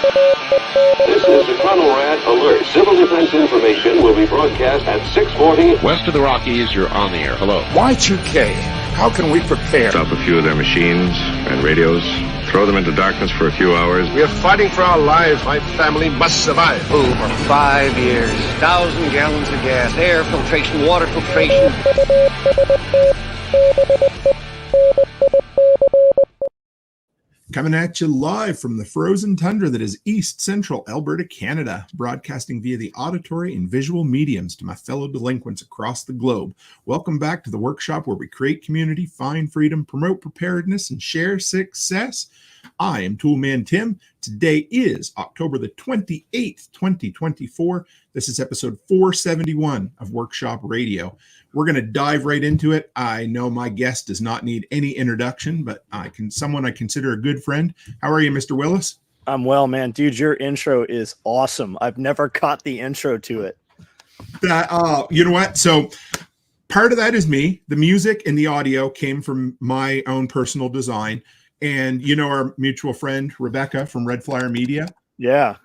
This is a Conrad alert. Civil defense information will be broadcast at 6:40. West of the Rockies, you're on the air. Hello. Y2K, how can we prepare? Stop a few of their machines and radios. Throw them into darkness for a few hours. We are fighting for our lives. My family must survive. Oh, for 5 years. 1,000 gallons of gas, air filtration, water filtration. Coming at you live from the frozen tundra that is East Central Alberta, Canada, broadcasting via the auditory and visual mediums to my fellow delinquents across the globe. Welcome back to the workshop where we create community, find freedom, promote preparedness, and share success. I am Toolman Tim. Today is October the 28th, 2024. This is episode 471 of Workshop Radio. We're going to dive right into it. I know my guest does not need any introduction, but someone I consider a good friend. How are you, Mr. Willis? I'm well, man. Dude, your intro is awesome. I've never caught the intro to it. You know what? So part of that is me. The music and the audio came from my own personal design. And you know our mutual friend, Rebecca from Red Flyer Media? Yeah.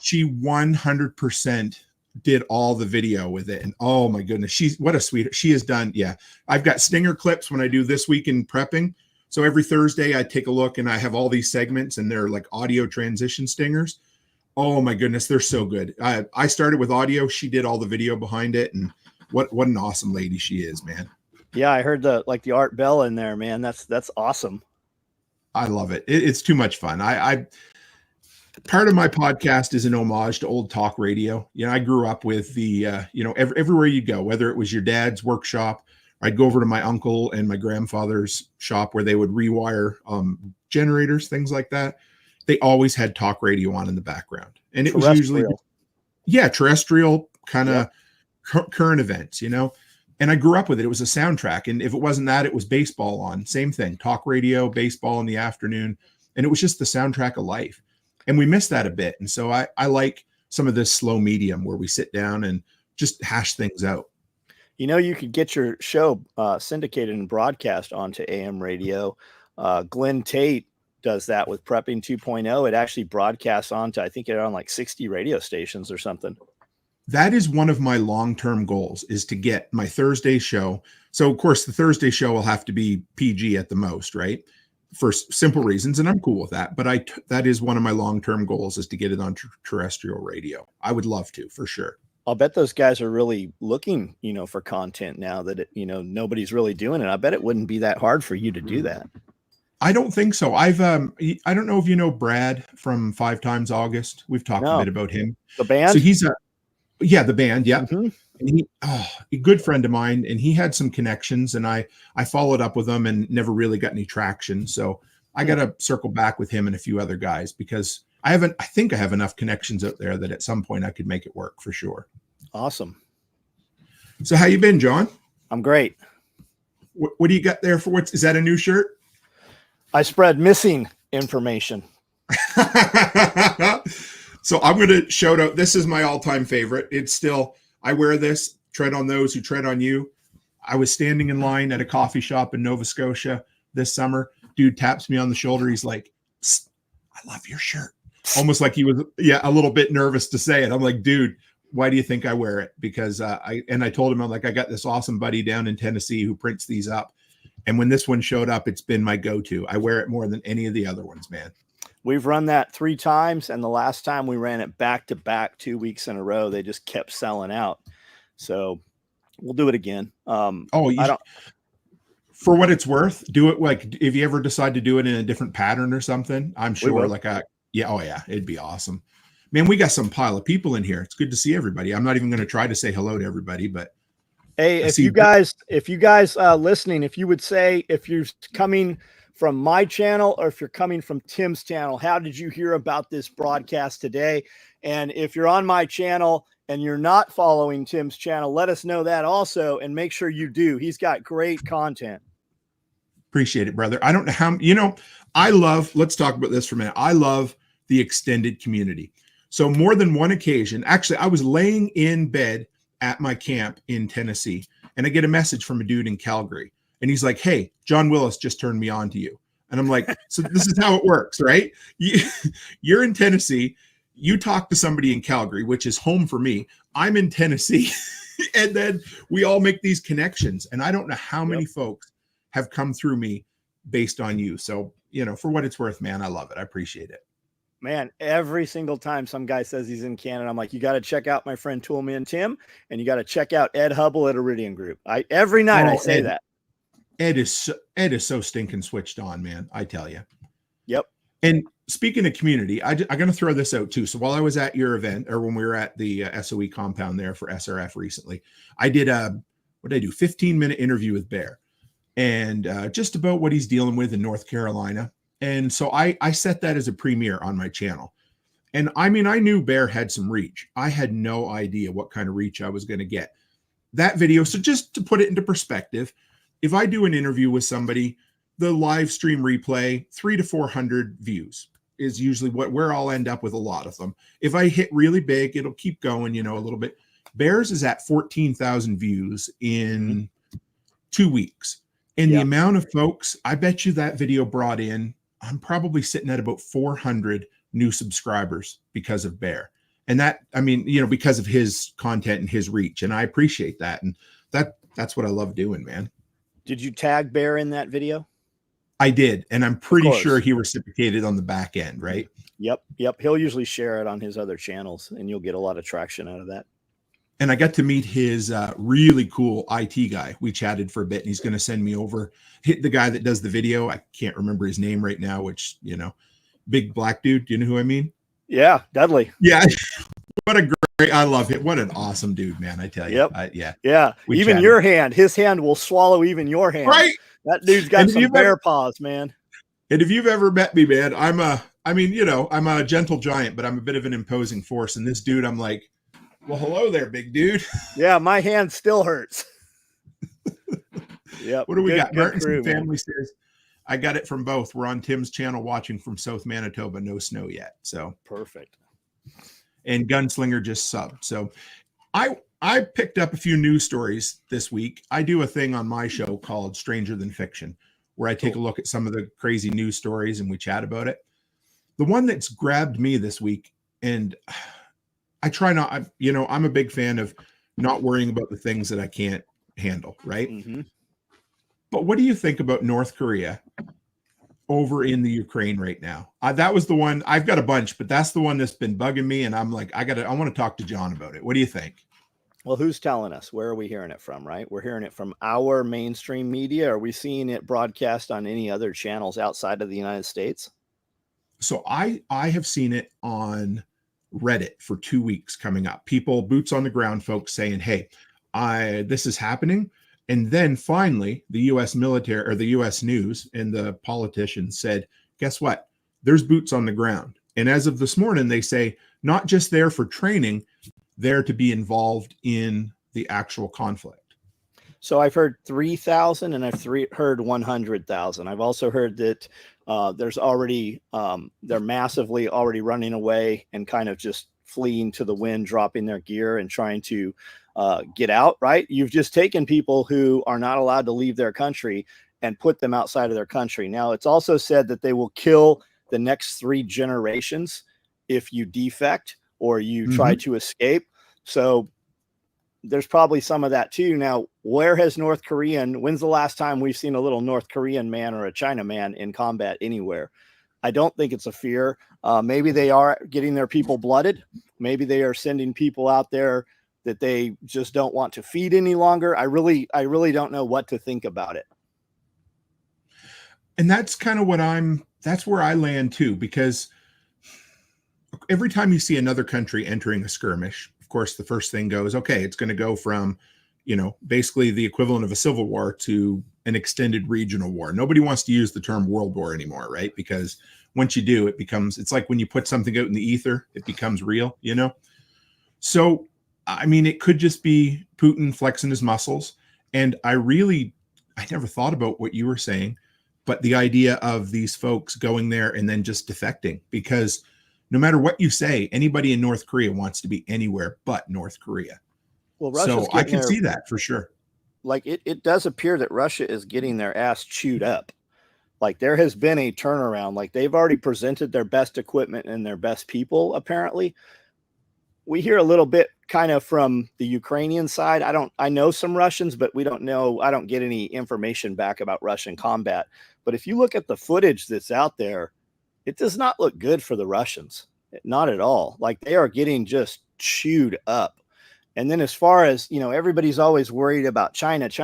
She 100% did all the video with it. And oh my goodness, what a sweetheart. She has done. Yeah. I've got stinger clips when I do This Week in Prepping. So every Thursday I take a look and I have all these segments and they're like audio transition stingers. Oh my goodness. They're so good. I started with audio. She did all the video behind it. And what an awesome lady she is, man. Yeah. I heard the Art Bell in there, man. That's awesome. I love it. It's too much fun. Part of my podcast is an homage to old talk radio. You know, I grew up with the, everywhere you go, whether it was your dad's workshop, I'd go over to my uncle and my grandfather's shop where they would rewire generators, things like that. They always had talk radio on in the background. And it was usually, terrestrial kind of current events, you know. And I grew up with it. It was a soundtrack. And if it wasn't that, it was baseball on. Same thing. Talk radio, baseball in the afternoon. And it was just the soundtrack of life. And we miss that a bit. And so I like some of this slow medium where we sit down and just hash things out. You know, you could get your show syndicated and broadcast onto AM radio. Glenn Tate does that with Prepping 2.0. It actually broadcasts onto, I think it's on like 60 radio stations or something. That is one of my long-term goals, is to get my Thursday show. So, of course, the Thursday show will have to be PG at the most, right? For simple reasons, and I'm cool with that. But that is one of my long-term goals, is to get it on terrestrial radio. I would love to, for sure. I'll bet those guys are really looking, for content now that, nobody's really doing it. I bet it wouldn't be that hard for you to do that. I don't think so. I don't know if you know Brad from 5 Times August. We've talked a bit about him. The band? So he's the band. Yeah. Mm-hmm. And a good friend of mine, and he had some connections, and I followed up with him and never really got any traction. So I got to circle back with him and a few other guys, because I think I have enough connections out there that at some point I could make it work for sure. Awesome. So how you been, John? I'm great. What do you got there for is that a new shirt? I spread missing information. So I'm going to shout out. This is my all-time favorite. It's still, I wear this, tread on those who tread on you. I was standing in line at a coffee shop in Nova Scotia this summer. Dude taps me on the shoulder. He's like, I love your shirt. Almost like he was, a little bit nervous to say it. I'm like, dude, why do you think I wear it? Because I told him, I'm like, I got this awesome buddy down in Tennessee who prints these up. And when this one showed up, it's been my go-to. I wear it more than any of the other ones, man. We've run that 3 times, and the last time we ran it back to back 2 weeks in a row, they just kept selling out. So we'll do it again. For what it's worth, do it like if you ever decide to do it in a different pattern or something. I'm sure it'd be awesome. Man, we got some pile of people in here. It's good to see everybody. I'm not even going to try to say hello to everybody, but hey, if you guys listening, if you would say, if you're coming from my channel or if you're coming from Tim's channel, how did you hear about this broadcast today? And if you're on my channel and you're not following Tim's channel, let us know that also, and make sure you do. He's got great content. Appreciate it, brother. I don't know how, let's talk about this for a minute. I love the extended community. So more than one occasion, actually, I was laying in bed at my camp in Tennessee, and I get a message from a dude in Calgary. And he's like, hey, John Willis just turned me on to you. And I'm like, so this is how it works, right? You're in Tennessee. You talk to somebody in Calgary, which is home for me. I'm in Tennessee. And then we all make these connections. And I don't know how many folks have come through me based on you. So, for what it's worth, man, I love it. I appreciate it. Man, every single time some guy says he's in Canada, I'm like, you got to check out my friend Toolman Tim, and you got to check out Ed Hubble at Iridium Group. Every night I say that. Ed is so stinking switched on, man. I tell you. Yep. And speaking of community, I'm going to throw this out too. So while I was at your event, or when we were at the SOE compound there for SRF recently, I did 15-minute interview with Bear, and just about what he's dealing with in North Carolina. And so I set that as a premiere on my channel. And I mean, I knew Bear had some reach. I had no idea what kind of reach I was going to get. That video, so just to put it into perspective, if I do an interview with somebody, the live stream replay, 300 to 400 views is usually where I'll end up with a lot of them. If I hit really big, it'll keep going, a little bit. Bear's is at 14,000 views in 2 weeks. And the amount of folks, I bet you that video brought in, I'm probably sitting at about 400 new subscribers because of Bear. And that, I mean, because of his content and his reach. And I appreciate that. And that's what I love doing, man. Did you tag Bear in that video? I did. And I'm pretty sure he reciprocated on the back end, right? Yep. He'll usually share it on his other channels, and you'll get a lot of traction out of that. And I got to meet his really cool IT guy. We chatted for a bit, and he's going to send me over the guy that does the video. I can't remember his name right now, which, big black dude. Do you know who I mean? Yeah, Dudley. Yeah. I love it. What an awesome dude, man. I tell you. Yep. Yeah. Even chatted. His hand will swallow even your hand. Right. That dude's got some bear paws, man. And if you've ever met me, man, I'm a gentle giant, but I'm a bit of an imposing force. And this dude, I'm like, well, hello there, big dude. Yeah, my hand still hurts. Yep. What do we got? Martin's family says, I got it from both. We're on Tim's channel watching from South Manitoba. No snow yet. So perfect. And Gunslinger just subbed. So I picked up a few news stories this week. I do a thing on my show called Stranger Than Fiction, where I take a look at some of the crazy news stories and we chat about it. The one that's grabbed me this week, and I try not, I'm a big fan of not worrying about the things that I can't handle, right? Mm-hmm. But what do you think about North Korea over in the Ukraine right now? That was the one. I've got a bunch, but that's the one that's been bugging me. And I'm like, I want to talk to John about it. What do you think? Well, who's telling us? Where are we hearing it from, right? We're hearing it from our mainstream media. Are we seeing it broadcast on any other channels outside of the United States? So I have seen it on Reddit for 2 weeks coming up. People, boots on the ground folks saying, hey, this is happening. And then finally, the U.S. military or the U.S. news and the politicians said, guess what? There's boots on the ground. And as of this morning, they say not just there for training, there to be involved in the actual conflict. So I've heard 3,000 and I've heard 100,000. I've also heard that there's already, they're massively already running away and kind of just fleeing to the wind, dropping their gear and trying to get out, right? You've just taken people who are not allowed to leave their country and put them outside of their country. Now, it's also said that they will kill the next 3 generations if you defect or you try to escape. So there's probably some of that too. Now, where has when's the last time we've seen a little North Korean man or a China man in combat anywhere? I don't think it's a fear. Maybe they are getting their people blooded. Maybe they are sending people out there that they just don't want to feed any longer. I really don't know what to think about it. And that's kind of that's where I land too, because every time you see another country entering a skirmish, of course, the first thing goes, okay, it's going to go from, basically the equivalent of a civil war to an extended regional war. Nobody wants to use the term world war anymore, right? Because once you do, it's like when you put something out in the ether, it becomes real, So, I mean, it could just be Putin flexing his muscles. And I never thought about what you were saying, but the idea of these folks going there and then just defecting, because no matter what you say, anybody in North Korea wants to be anywhere but North Korea. Well, so I can see that for sure. Like it does appear that Russia is getting their ass chewed up. Like there has been a turnaround. Like they've already presented their best equipment and their best people. Apparently, we hear a little bit kind of from the Ukrainian side. I know some Russians, but we don't know. I don't get any information back about Russian combat. But if you look at the footage that's out there, it does not look good for the Russians. Not at all. Like they are getting just chewed up. And then as far as, everybody's always worried about China's,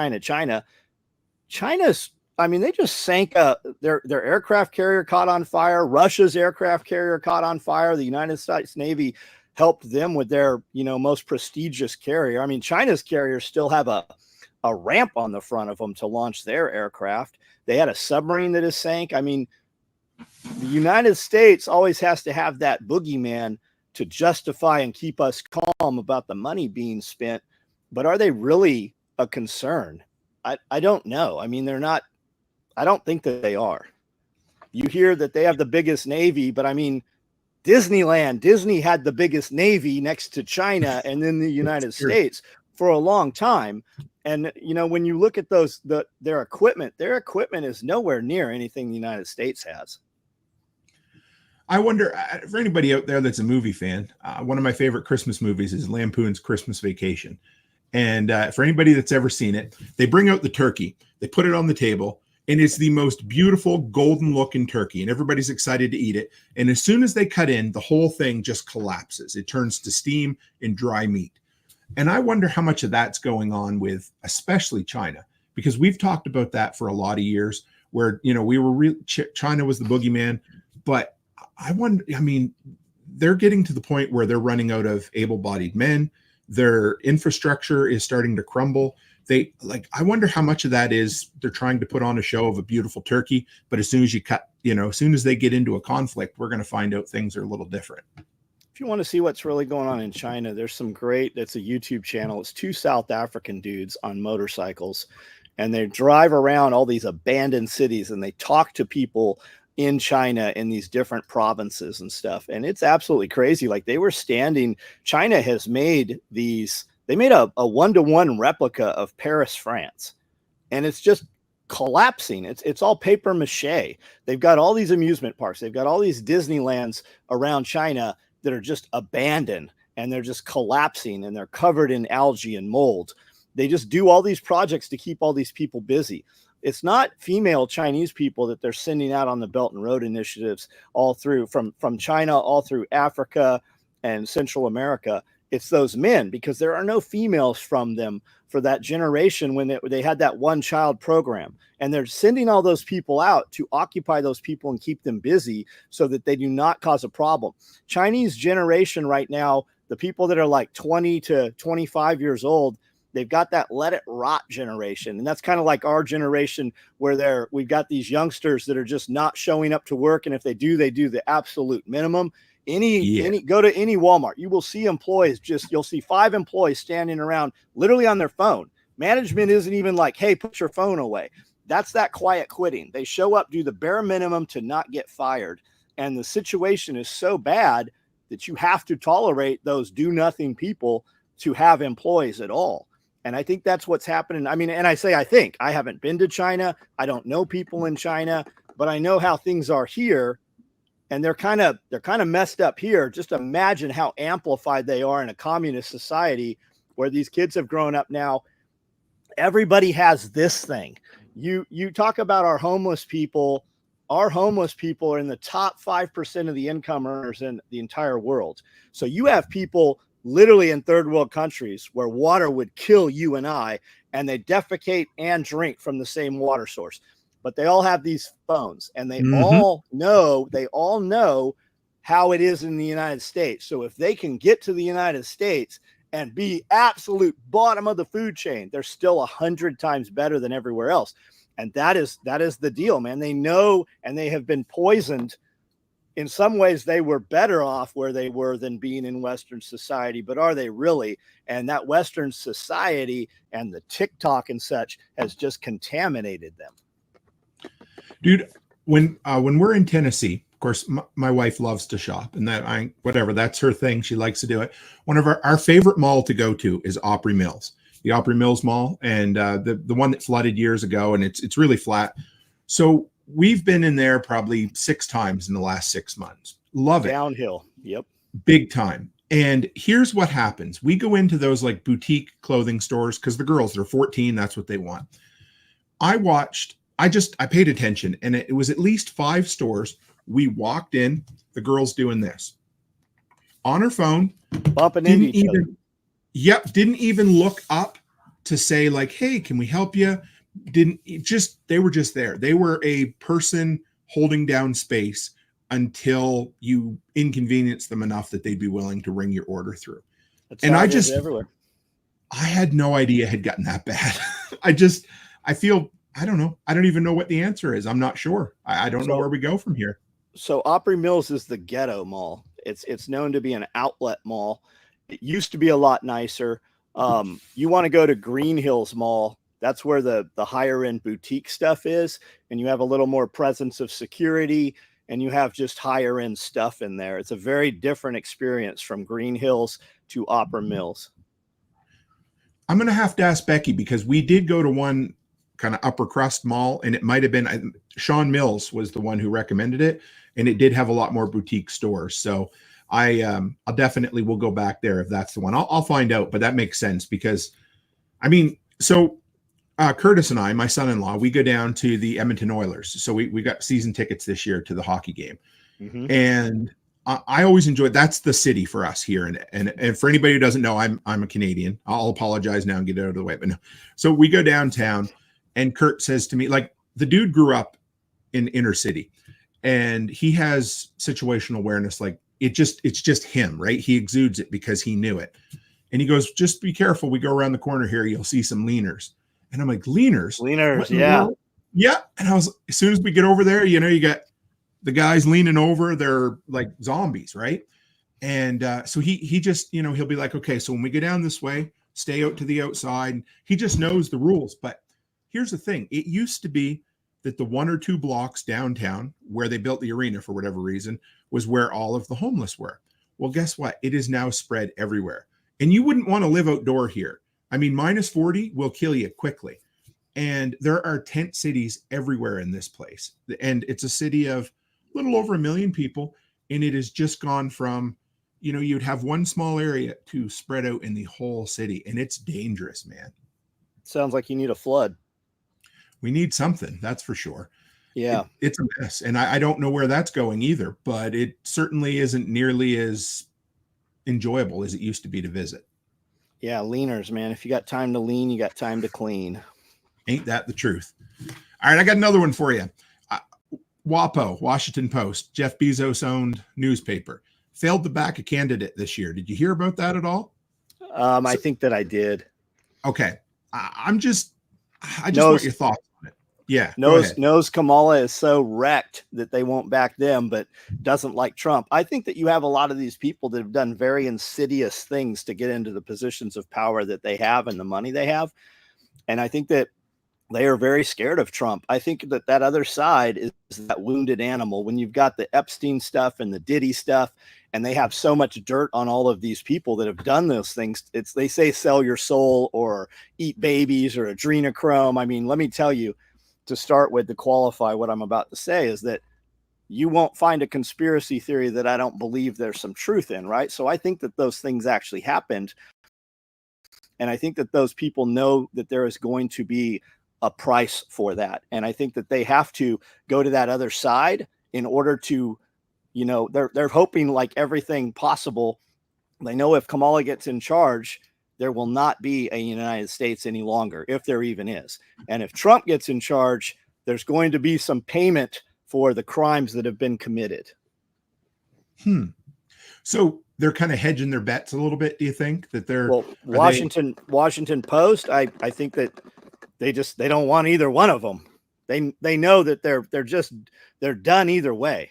I mean, they just sank their aircraft carrier caught on fire. Russia's aircraft carrier caught on fire. The United States Navy helped them with their, most prestigious carrier. I mean, China's carriers still have a ramp on the front of them to launch their aircraft. They had a submarine that is sank. I mean, the United States always has to have that boogeyman to justify and keep us calm about the money being spent. But are they really a concern? I don't know. I mean, they're not. I don't think that they are. You hear that they have the biggest Navy, but I mean, Disney had the biggest Navy next to China and then the United States for a long time. And, when you look at their equipment is nowhere near anything the United States has. I wonder, for anybody out there that's a movie fan, one of my favorite Christmas movies is Lampoon's Christmas Vacation. And for anybody that's ever seen it, they bring out the turkey, they put it on the table, and it's the most beautiful golden looking turkey, and everybody's excited to eat it. And as soon as they cut in, the whole thing just collapses. It turns to steam and dry meat. And I wonder how much of that's going on with especially China, because we've talked about that for a lot of years where, China was the boogeyman. But I wonder, I mean, they're getting to the point where they're running out of able-bodied men. Their infrastructure is starting to crumble. I wonder how much of that is they're trying to put on a show of a beautiful turkey, but as soon as as soon as they get into a conflict, we're going to find out things are a little different. If you want to see what's really going on in China, there's it's a YouTube channel. It's two South African dudes on motorcycles, and they drive around all these abandoned cities and they talk to people in China in these different provinces and stuff. And it's absolutely crazy. Like China has made they made a 1-to-1 replica of Paris, France, and it's just collapsing. It's all paper mache. They've got all these amusement parks. They've got all these Disneylands around China that are just abandoned, and they're just collapsing, and they're covered in algae and mold. They just do all these projects to keep all these people busy. It's not female Chinese people that they're sending out on the Belt and Road initiatives all through from China, all through Africa and Central America. It's those men, because there are no females from them for that generation when they had that one-child program. And they're sending all those people out to occupy those people and keep them busy so that they do not cause a problem. Chinese generation right now, the people that are like 20 to 25 years old, they've got that let it rot generation. And that's kind of like our generation where we've got these youngsters that are just not showing up to work. And if they do the absolute minimum. Go to any Walmart, you will see employees, you'll see 5 employees standing around literally on their phone. Management isn't even like, hey, put your phone away. That's that quiet quitting. They show up, do the bare minimum to not get fired. And the situation is so bad that you have to tolerate those do nothing people to have employees at all. And I think that's what's happening. I mean, and I think I haven't been to China. I don't know people in China, but I know how things are here. And they're kind of messed up here. Just imagine how amplified they are in a communist society where these kids have grown up now. Everybody has this thing. You talk about our homeless people. Our homeless people are in the top 5% of the income earners in the entire world. So you have people literally in third world countries where water would kill you and I, and they defecate and drink from the same water source. But they all have these phones, and they all know how it is in the United States. So if they can get to the United States and be absolute bottom of the food chain, they're still 100 times better than everywhere else. And that is the deal, man. They know, and they have been poisoned. In some ways, they were better off where they were than being in Western society, but are they really? And that Western society and the TikTok and such has just contaminated them. Dude, when we're in Tennessee, of course, my wife loves to shop, and that's her thing. She likes to do it. One of our favorite mall to go to is Opry Mills, the Opry Mills Mall, and the one that flooded years ago, and it's really flat. So we've been in there probably 6 times in the last 6 months. Love it. Downhill. Yep. Big time. And here's what happens. We go into those like boutique clothing stores because the girls, they're 14. That's what they want. I paid attention, and it was at least 5 stores. We walked in, the girl's doing this on her phone. Bumping into each other. Yep. Didn't even look up to say like, hey, can we help you? They were just there. They were a person holding down space until you inconvenience them enough that they'd be willing to ring your order through. Everywhere. I had no idea it had gotten that bad. I don't know. I don't even know what the answer is. I'm not sure. I don't know where we go from here. So Opry Mills is the ghetto mall. It's known to be an outlet mall. It used to be a lot nicer. You want to go to Green Hills Mall. That's where the higher end boutique stuff is. And you have a little more presence of security, and you have just higher end stuff in there. It's a very different experience from Green Hills to Opera Mills. I'm going to have to ask Becky, because we did go to one kind of upper crust mall, and it might have been Sean Mills was the one who recommended it. And it did have a lot more boutique stores. So I'll definitely will go back there if that's the one. I'll find out, but that makes sense because Curtis and I, my son-in-law, we go down to the Edmonton Oilers. So we got season tickets this year to the hockey game. Mm-hmm. And I always enjoy, that's the city for us here. And for anybody who doesn't know, I'm a Canadian. I'll apologize now and get it out of the way. But no. So we go downtown, and Kurt says to me, like, the dude grew up in inner city, and he has situational awareness. Like it's just him, right? He exudes it because he knew it. And he goes, just be careful. We go around the corner here, you'll see some leaners. And I'm like, leaners? Yeah. Yeah. And as soon as we get over there, you got the guys leaning over, they're like zombies, right? And so he just, he'll be like, okay, so when we go down this way, stay out to the outside. He just knows the rules. But here's the thing. It used to be that the 1 or 2 blocks downtown where they built the arena for whatever reason was where all of the homeless were. Well, guess what? It is now spread everywhere. And you wouldn't want to live outdoor here. I mean, minus 40 will kill you quickly. And there are tent cities everywhere in this place. And it's a city of a little over 1 million people. And it has just gone from, you'd have one small area to spread out in the whole city. And it's dangerous, man. Sounds like you need a flood. We need something, that's for sure. Yeah. It's a mess. And I don't know where that's going either, but it certainly isn't nearly as enjoyable as it used to be to visit. Yeah, leaners, man. If you got time to lean, you got time to clean. Ain't that the truth? All right, I got another one for you. WAPO, Washington Post, Jeff Bezos owned newspaper, failed to back a candidate this year. Did you hear about that at all? I think that I did. Okay. I just want your thoughts on it. Yeah. Knows Kamala is so wrecked that they won't back them, but doesn't like Trump. I think that you have a lot of these people that have done very insidious things to get into the positions of power that they have and the money they have. And I think that they are very scared of Trump. I think that other side is that wounded animal. When you've got the Epstein stuff and the Diddy stuff, and they have so much dirt on all of these people that have done those things. They say sell your soul or eat babies or adrenochrome. I mean, let me tell you, to start with, to qualify what I'm about to say, is that you won't find a conspiracy theory that I don't believe there's some truth in, right? So I think that those things actually happened. And I think that those people know that there is going to be a price for that. And I think that they have to go to that other side in order to, they're hoping like everything possible. They know if Kamala gets in charge, there will not be a United States any longer, if there even is. And if Trump gets in charge, there's going to be some payment for the crimes that have been committed. So they're kind of hedging their bets a little bit. Do you think that they're Washington Post? I think that they don't want either one of them. They know that they're done either way.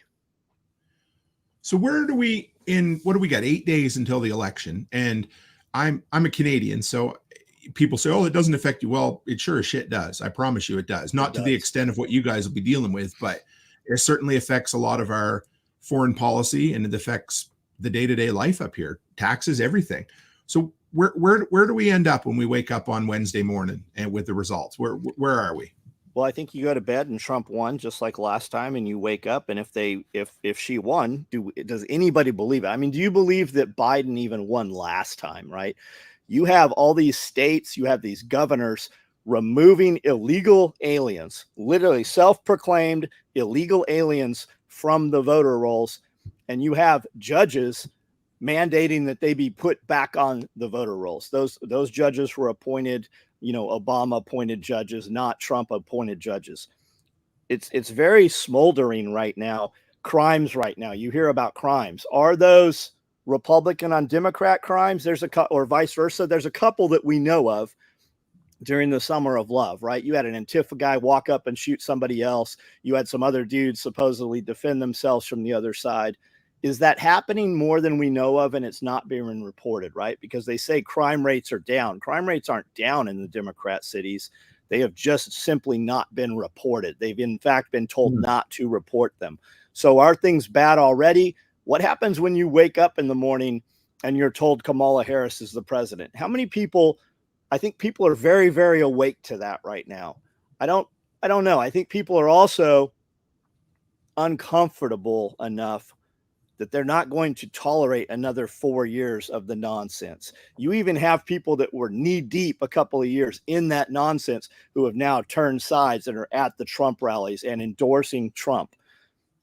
So what do we got? 8 days until the election. And I'm a Canadian. So people say, oh, it doesn't affect you. Well, it sure as shit does. I promise you it does. Not to the extent of what you guys will be dealing with, but it certainly affects a lot of our foreign policy, and it affects the day-to-day life up here, taxes, everything. So where do we end up when we wake up on Wednesday morning and with the results? Where are we? Well, I think you go to bed and Trump won just like last time, and you wake up, and if she won, does anybody believe it? I mean, do you believe that Biden even won last time, right? You have all these states, you have these governors removing illegal aliens, literally self-proclaimed illegal aliens from the voter rolls, and you have judges mandating that they be put back on the voter rolls. Those judges were appointed, Obama appointed judges, not Trump appointed judges. It's very smoldering right now. Crimes right now. You hear about crimes. Are those Republican on Democrat crimes? Or vice versa. There's a couple that we know of during the summer of love, right? You had an Antifa guy walk up and shoot somebody else. You had some other dudes supposedly defend themselves from the other side. Is that happening more than we know of, and it's not being reported, right? Because they say crime rates are down. Crime rates aren't down in the Democrat cities. They have just simply not been reported. They've, in fact, been told not to report them. So are things bad already? What happens when you wake up in the morning and you're told Kamala Harris is the president? How many people? I think people are very, very awake to that right now. I don't know. I think people are also uncomfortable enough that they're not going to tolerate another 4 years of the nonsense. You even have people that were knee deep a couple of years in that nonsense who have now turned sides and are at the Trump rallies and endorsing Trump.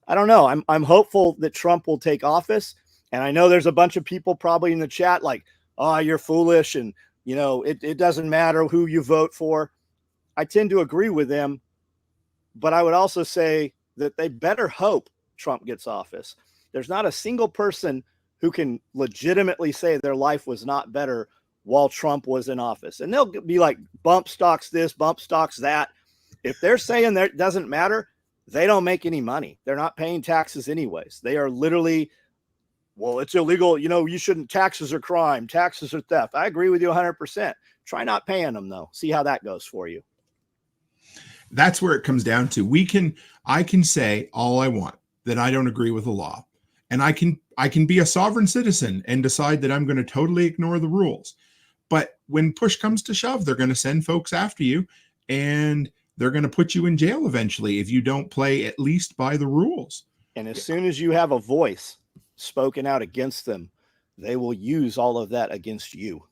I don't know. I'm hopeful that Trump will take office. And I know there's a bunch of people probably in the chat like, oh, you're foolish. And, it doesn't matter who you vote for. I tend to agree with them. But I would also say that they better hope Trump gets office. There's not a single person who can legitimately say their life was not better while Trump was in office. And they'll be like, bump stocks this, bump stocks that. If they're saying that it doesn't matter, they don't make any money. They're not paying taxes anyways. They are literally, well, it's illegal. You shouldn't. Taxes are crime. Taxes are theft. I agree with you 100%. Try not paying them, though. See how that goes for you. That's where it comes down to. I can say all I want that I don't agree with the law. And I can be a sovereign citizen and decide that I'm going to totally ignore the rules. But when push comes to shove, they're going to send folks after you, and they're going to put you in jail eventually if you don't play at least by the rules. And as soon as you have a voice spoken out against them, they will use all of that against you.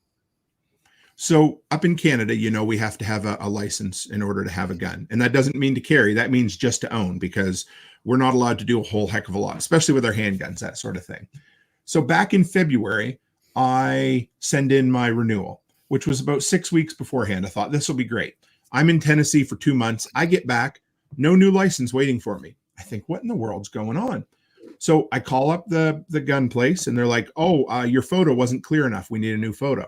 So up in Canada, we have to have a license in order to have a gun. And that doesn't mean to carry. That means just to own, because we're not allowed to do a whole heck of a lot, especially with our handguns, that sort of thing. So back in February, I send in my renewal, which was about 6 weeks beforehand. I thought this will be great. I'm in Tennessee for 2 months. I get back, no new license waiting for me. I think, what in the world's going on? So I call up the gun place, and they're like, oh, your photo wasn't clear enough. We need a new photo.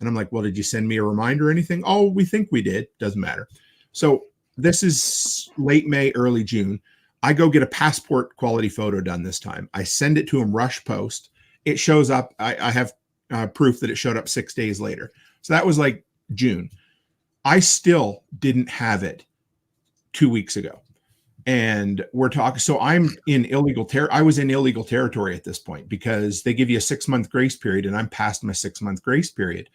And I'm like, well, did you send me a reminder or anything? Oh, we think we did. Doesn't matter. So this is late May, early June. I go get a passport quality photo done this time. I send it to him rush post. It shows up. I have proof that it showed up 6 days later. So that was like June. I still didn't have it 2 weeks ago. And we're talking. So I'm in illegal I was in illegal territory at this point, because they give you a 6-month grace period, and I'm past my 6-month grace period.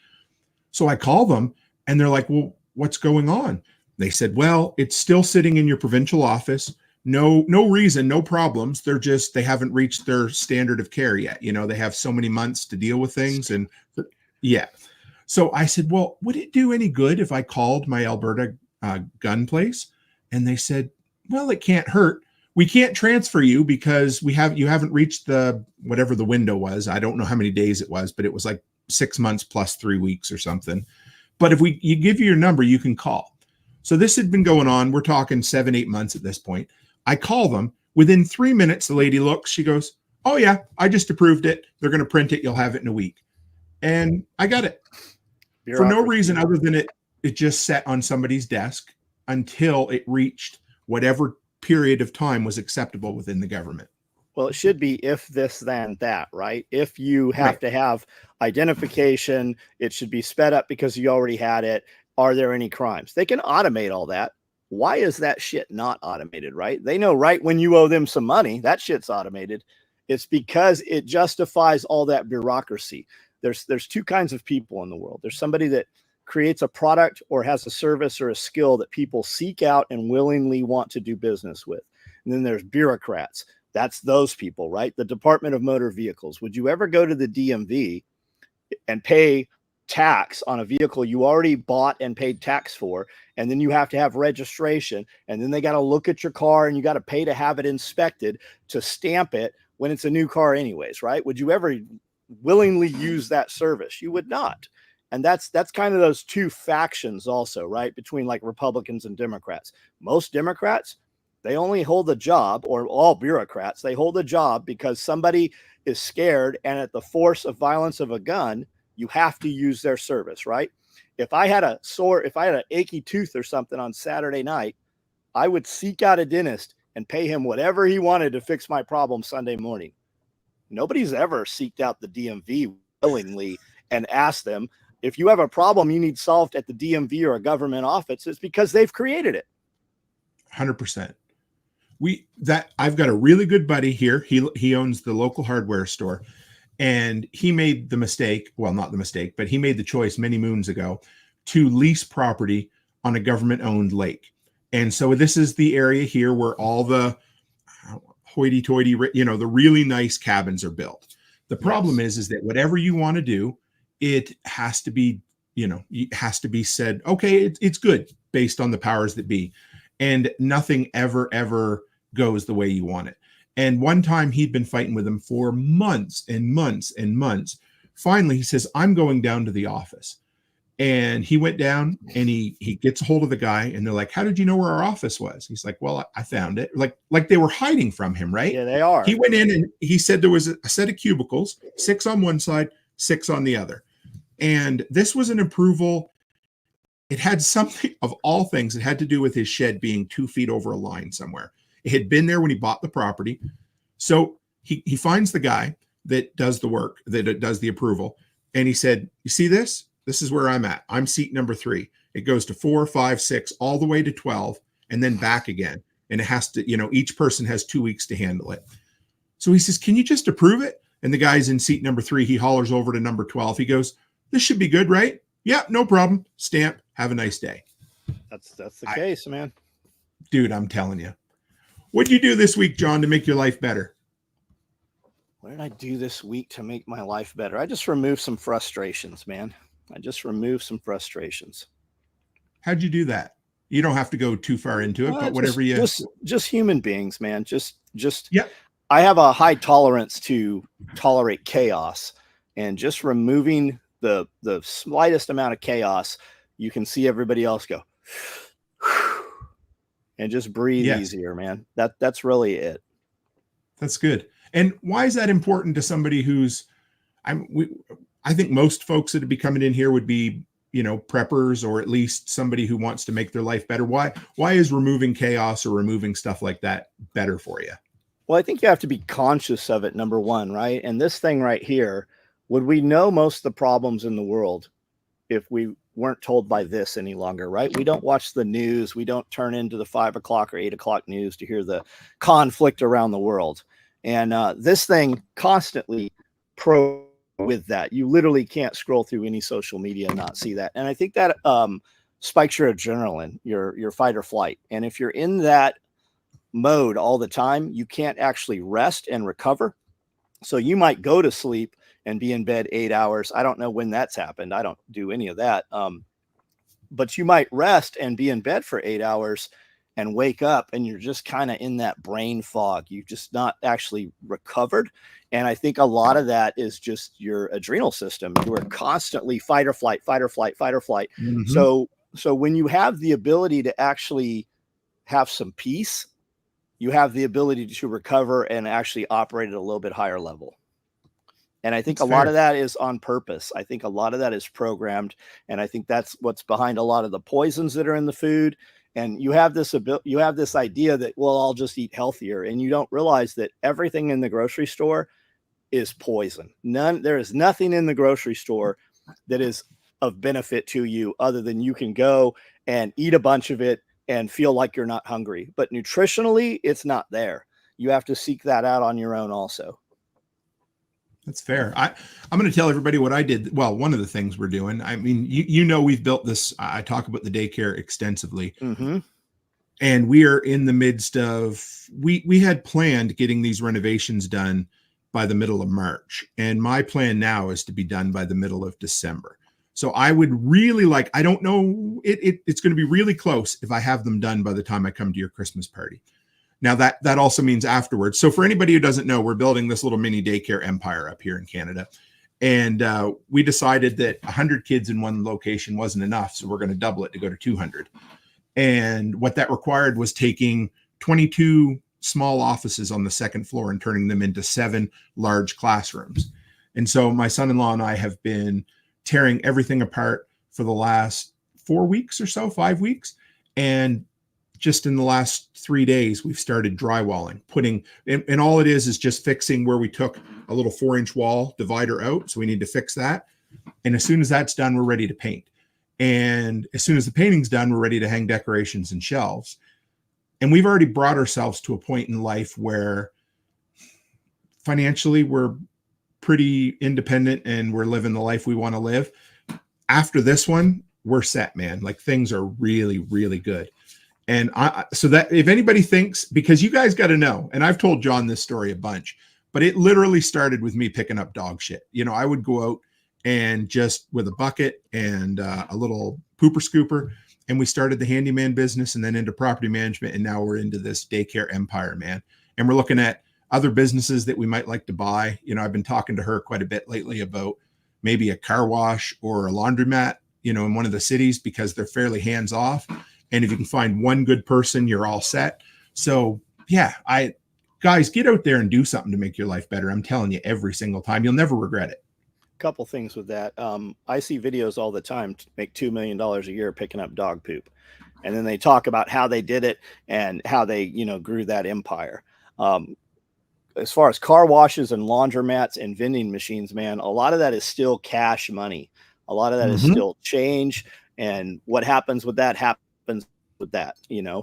So I call them, and they're like, well, what's going on? They said, well, it's still sitting in your provincial office. No reason, no problems. They haven't reached their standard of care yet. They have so many months to deal with things. And yeah. So I said, well, would it do any good if I called my Alberta gun place? And they said, well, it can't hurt. We can't transfer you because you haven't reached whatever the window was. I don't know how many days it was, but it was like 6 months plus 3 weeks or something. But if you give you your number, you can call. So this had been going on. We're talking 7-8 months at this point. I call them. Within 3 minutes, the lady looks, she goes, oh yeah, I just approved it. They're going to print it. You'll have it in a week. And I got it for no reason other than it just sat on somebody's desk until it reached whatever period of time was acceptable within the government. Well, it should be if this, then that, right? If you have to have identification, it should be sped up because you already had it. Are there any crimes? They can automate all that. Why is that shit not automated, right? They know right when you owe them some money, that shit's automated. It's because it justifies all that bureaucracy. There's two kinds of people in the world. There's somebody that creates a product or has a service or a skill that people seek out and willingly want to do business with. And then there's bureaucrats. That's those people, right? The Department of Motor Vehicles. Would you ever go to the DMV and pay tax on a vehicle you already bought and paid tax for, and then you have to have registration, and then they got to look at your car and you got to pay to have it inspected to stamp it when it's a new car anyways, right? Would you ever willingly use that service? You would not. And that's kind of those two factions also, right? Between like Republicans and Democrats. Most Democrats, they only hold a job, or all bureaucrats, they hold a job because somebody is scared, and at the force of violence of a gun, you have to use their service, right? If I had an achy tooth or something on Saturday night, I would seek out a dentist and pay him whatever he wanted to fix my problem Sunday morning. Nobody's ever seeked out the DMV willingly and asked them, if you have a problem you need solved at the DMV or a government office, it's because they've created it. 100%. I've got a really good buddy here. He owns the local hardware store, and he made the mistake. Well, not the mistake, but he made the choice many moons ago to lease property on a government-owned lake. And so this is the area here where all the hoity-toity, the really nice cabins are built. The problem is that whatever you want to do, it has to be, it has to be said, okay, it's good based on the powers that be. And nothing ever goes the way you want it. And one time he'd been fighting with him for months and months and months. Finally, he says, I'm going down to the office. And he went down and he gets a hold of the guy, and they're like, how did you know where our office was? He's like, well, I found it. Like they were hiding from him, right? Yeah, they are. He went in and he said there was a set of cubicles, 6 on one side, 6 on the other. And this was an approval. It had something, of all things, it had to do with his shed being 2 feet over a line somewhere. It had been there when he bought the property. So he finds the guy that does the work, that does the approval. And he said, you see this? This is where I'm at. I'm seat number 3. It goes to 4, 5, 6, all the way to 12, and then back again. And it has to, each person has 2 weeks to handle it. So he says, can you just approve it? And the guy's in seat number 3. He hollers over to number 12. He goes, this should be good, right? Yeah, no problem. Stamp. Have a nice day. That's the case, man. Dude, I'm telling you. What did you do this week, John, to make your life better? What did I do this week to make my life better? I just removed some frustrations, man. How'd you do that? You don't have to go too far into it, but whatever you... Just human beings, man. Just yeah. I have a high tolerance to tolerate chaos, and just removing the slightest amount of chaos, you can see everybody else go and just breathe easier, man. That's really it. That's good. And why is that important to somebody who's, I think most folks that would be coming in here would be, preppers, or at least somebody who wants to make their life better. Why is removing chaos or removing stuff like that better for you? Well, I think you have to be conscious of it, number one, right? And this thing right here, would we know most of the problems in the world if we weren't told by this any longer, right? We don't watch the news. We don't turn into the 5 o'clock or 8 o'clock news to hear the conflict around the world. And this thing constantly with that. You literally can't scroll through any social media and not see that. And I think that spikes your adrenaline, your fight or flight. And if you're in that mode all the time, you can't actually rest and recover. So you might go to sleep and be in bed 8 hours. I don't know when that's happened. I don't do any of that. But you might rest and be in bed for 8 hours and wake up and you're just kind of in that brain fog. You've just not actually recovered. And I think a lot of that is just your adrenal system. You are constantly fight or flight, fight or flight, fight or flight. Mm-hmm. So when you have the ability to actually have some peace, you have the ability to recover and actually operate at a little bit higher level. And I think that's a lot of that is on purpose. I think a lot of that is programmed. And I think that's what's behind a lot of the poisons that are in the food. And you have this idea that, well, I'll just eat healthier. And you don't realize that everything in the grocery store is poison. There is nothing in the grocery store that is of benefit to you other than you can go and eat a bunch of it and feel like you're not hungry. But nutritionally, it's not there. You have to seek that out on your own also. That's fair. I'm going to tell everybody what I did. Well, one of the things we're doing, I mean, we've built this. I talk about the daycare extensively. Mm-hmm. And we are in the midst of, we had planned getting these renovations done by the middle of March. And my plan now is to be done by the middle of December. So I would really like, I don't know, it's going to be really close if I have them done by the time I come to your Christmas party. Now that also means afterwards. So for anybody who doesn't know, we're building this little mini daycare empire up here in Canada. And we decided that 100 kids in one location wasn't enough. So we're going to double it to go to 200. And what that required was taking 22 small offices on the second floor and turning them into 7 large classrooms. And so my son-in-law and I have been tearing everything apart for the last 4 weeks or so, 5 weeks. And just in the last 3 days, we've started drywalling, and all it is just fixing where we took a little 4-inch wall divider out. So we need to fix that. And as soon as that's done, we're ready to paint. And as soon as the painting's done, we're ready to hang decorations and shelves. And we've already brought ourselves to a point in life where financially we're pretty independent and we're living the life we want to live. After this one, we're set, man. Like things are really, really good. And so that if anybody thinks, because you guys got to know, and I've told John this story a bunch, but it literally started with me picking up dog shit. I would go out and just with a bucket and a little pooper scooper. And we started the handyman business and then into property management. And now we're into this daycare empire, man. And we're looking at other businesses that we might like to buy. I've been talking to her quite a bit lately about maybe a car wash or a laundromat, in one of the cities, because they're fairly hands off. And if you can find one good person, you're all set. So yeah, guys, get out there and do something to make your life better. I'm telling you, every single time, you'll never regret it. Couple things with that. I see videos all the time to make $2 million a year picking up dog poop. And then they talk about how they did it and how they, grew that empire. As far as car washes and laundromats and vending machines, man, a lot of that is still cash money. A lot of that is still change. And what happens with that happens with that,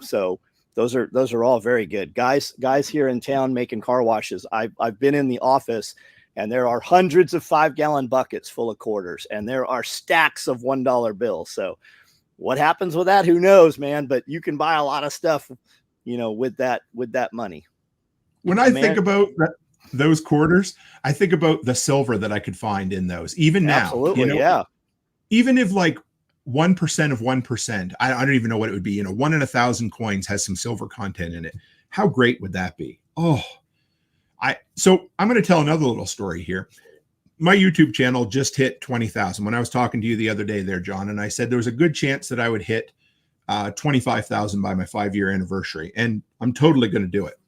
so those are all very good. Guys here in town making car washes. I've been in the office, and there are hundreds of 5-gallon buckets full of quarters, and there are stacks of $1 bills. So what happens with that? Who knows, man? But you can buy a lot of stuff, with that money. When I think about those quarters, I think about the silver that I could find in those, even now. Absolutely, yeah. Even if like 1% of 1%, I don't even know what it would be. 1 in 1,000 coins has some silver content in it. How great would that be? Oh, so I'm going to tell another little story here. My YouTube channel just hit 20,000. When I was talking to you the other day there, John, and I said there was a good chance that I would hit 25,000 by my 5-year anniversary. And I'm totally going to do it.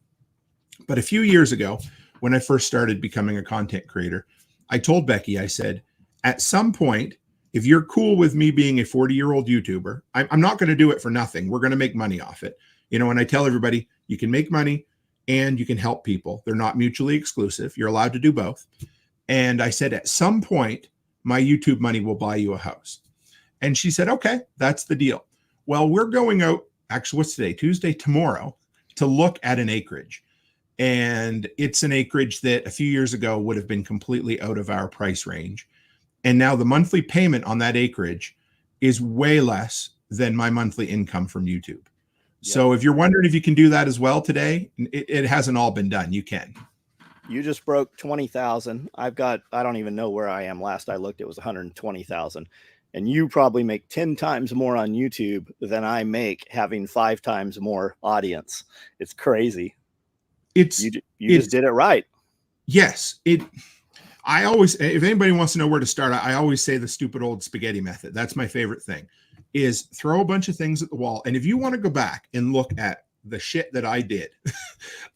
But a few years ago, when I first started becoming a content creator, I told Becky, I said, at some point, if you're cool with me being a 40-year-old YouTuber, I'm not going to do it for nothing. We're going to make money off it. And I tell everybody, you can make money and you can help people. They're not mutually exclusive. You're allowed to do both. And I said, at some point, my YouTube money will buy you a house. And she said, okay, that's the deal. Well, we're going out, actually, what's today? Tuesday, tomorrow, to look at an acreage. And it's an acreage that a few years ago would have been completely out of our price range. And now the monthly payment on that acreage is way less than my monthly income from YouTube. Yep. So if you're wondering if you can do that as well today, it hasn't all been done. You can. You just broke 20,000. I don't even know where I am. Last I looked, it was 120,000. And you probably make 10 times more on YouTube than I make having 5 times more audience. It's crazy. You just did it right. Yes. I always, if anybody wants to know where to start, I always say the stupid old spaghetti method. That's my favorite thing, is throw a bunch of things at the wall. And if you want to go back and look at the shit that I did,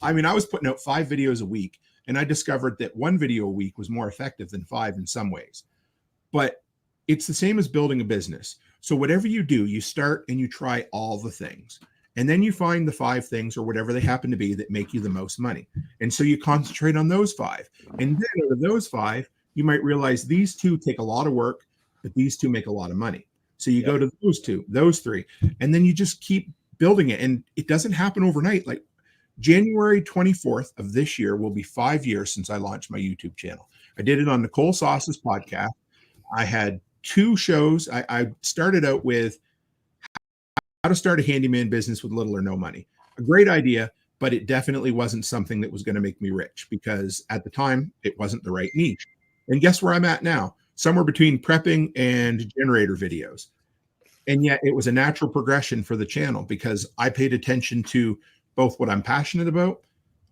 I mean, I was putting out 5 videos a week, and I discovered that 1 video a week was more effective than 5 in some ways. But it's the same as building a business. So whatever you do, you start and you try all the things. And then you find the 5 things or whatever they happen to be that make you the most money. And so you concentrate on those 5. And then out of those 5, you might realize these 2 take a lot of work, but these 2 make a lot of money. So you go to those 2, those 3, and then you just keep building it. And it doesn't happen overnight. Like January 24th of this year will be 5 years since I launched my YouTube channel. I did it on Nicole Sauce's podcast. I had 2 shows. I started out with how to start a handyman business with little or no money. A great idea, but it definitely wasn't something that was going to make me rich, because at the time it wasn't the right niche. And guess where I'm at now? Somewhere between prepping and generator videos. And yet it was a natural progression for the channel, because I paid attention to both what I'm passionate about.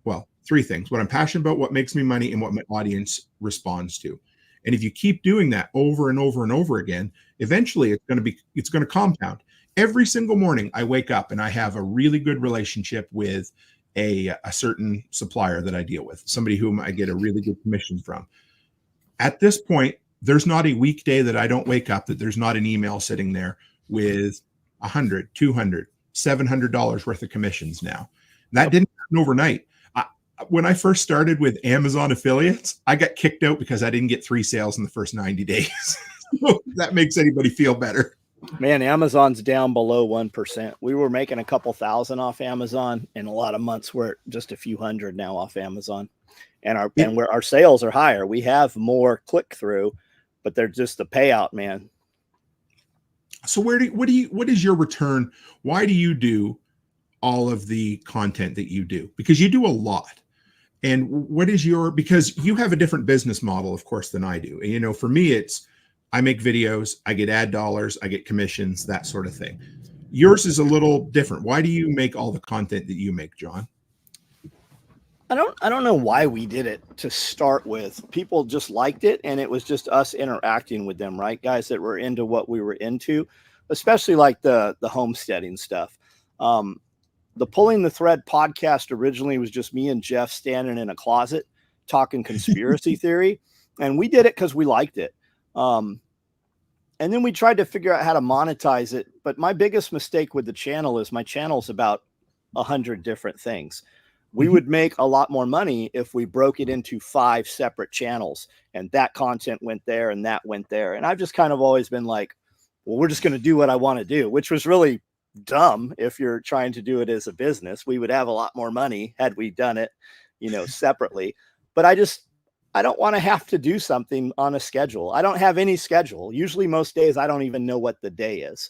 Well, 3 things: what I'm passionate about, what makes me money, and what my audience responds to. And if you keep doing that over and over and over again, eventually it's going to compound. Every single morning I wake up and I have a really good relationship with a certain supplier that I deal with, somebody whom I get a really good commission from. At this point, there's not a weekday that I don't wake up that there's not an email sitting there with $100, $200, $700 worth of commissions now. That didn't happen overnight. When I first started with Amazon affiliates, I got kicked out because I didn't get 3 sales in the first 90 days. So that makes anybody feel better. Man, Amazon's down below 1%. We were making a couple thousand off Amazon, and a lot of months we're just a few hundred now off Amazon. And our sales are higher. We have more click through, but they're just the payout, man. So what is your return? Why do you do all of the content that you do? Because you do a lot. And what is because you have a different business model, of course, than I do. And, you know, for me, it's, I make videos, I get ad dollars, I get commissions, that sort of thing. Yours is a little different. Why do you make all the content that you make, John? I don't know why we did it to start with. People just liked it, and it was just us interacting with them, right? Guys that were into what we were into, especially like the homesteading stuff. The Pulling the Thread podcast originally was just me and Jeff standing in a closet talking conspiracy theory, and we did it because we liked it. And then we tried to figure out how to monetize it. But my biggest mistake with the channel is my channel's about 100 different things. We would make a lot more money if we broke it into 5 separate channels, and that content went there and that went there. And I've just kind of always been like, well, we're just going to do what I want to do, which was really dumb. If you're trying to do it as a business, we would have a lot more money had we done it, separately. But I don't want to have to do something on a schedule. I don't have any schedule. Usually most days I don't even know what the day is.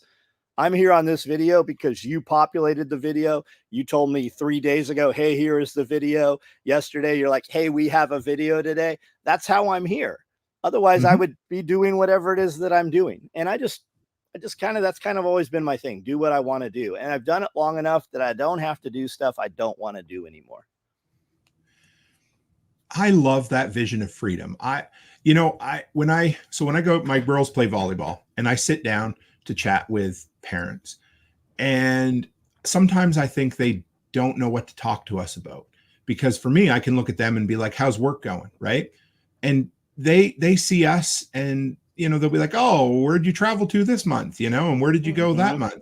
I'm here on this video because you populated the video. You told me 3 days ago, hey, here is the video. Yesterday, you're like, hey, we have a video today. That's how I'm here. Otherwise, I would be doing whatever it is that I'm doing. And that's kind of always been my thing. Do what I want to do. And I've done it long enough that I don't have to do stuff I don't want to do anymore. I love that vision of freedom. When I go, my girls play volleyball, and I sit down to chat with parents, and sometimes I think they don't know what to talk to us about, because for me, I can look at them and be like, how's work going? Right. And they see us, and, they'll be like, oh, where'd you travel to this month? And where did you go that month?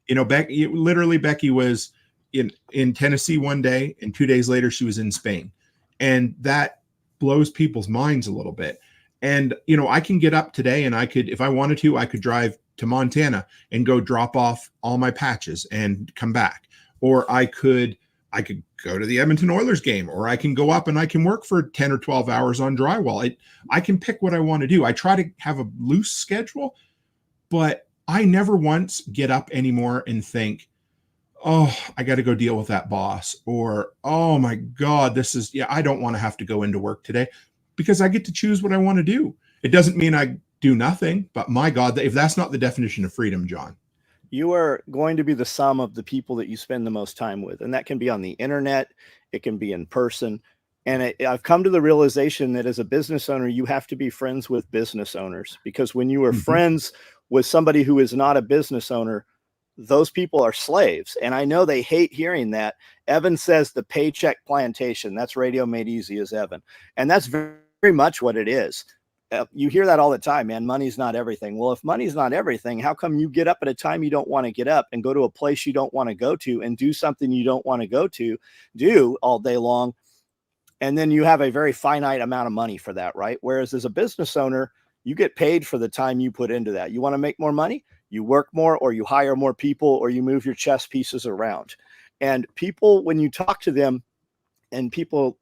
Becky was in Tennessee one day, and 2 days later she was in Spain. And that blows people's minds a little bit. And, I can get up today, and I could, if I wanted to, I could drive to Montana and go drop off all my patches and come back. Or I could go to the Edmonton Oilers game, or I can go up and I can work for 10 or 12 hours on drywall. I can pick what I want to do. I try to have a loose schedule, but I never once get up anymore and think, oh, I got to go deal with that boss, or, oh my God, I don't want to have to go into work today, because I get to choose what I want to do. It doesn't mean I do nothing, but my God, if that's not the definition of freedom, John. You are going to be the sum of the people that you spend the most time with. And that can be on the internet. It can be in person. And I've come to the realization that as a business owner, you have to be friends with business owners, because when you are friends with somebody who is not a business owner, those people are slaves. And I know they hate hearing that. Evan says the paycheck plantation. That's Radio Made Easy as Evan. And that's very, very much what it is. You hear that all the time, man. Money's not everything. Well, if money's not everything, how come you get up at a time you don't want to get up and go to a place you don't want to go to and do something you don't want to do all day long? And then you have a very finite amount of money for that, right? Whereas as a business owner, you get paid for the time you put into that. You want to make more money? You work more, or you hire more people, or you move your chess pieces around. And people, when you talk to them, And people,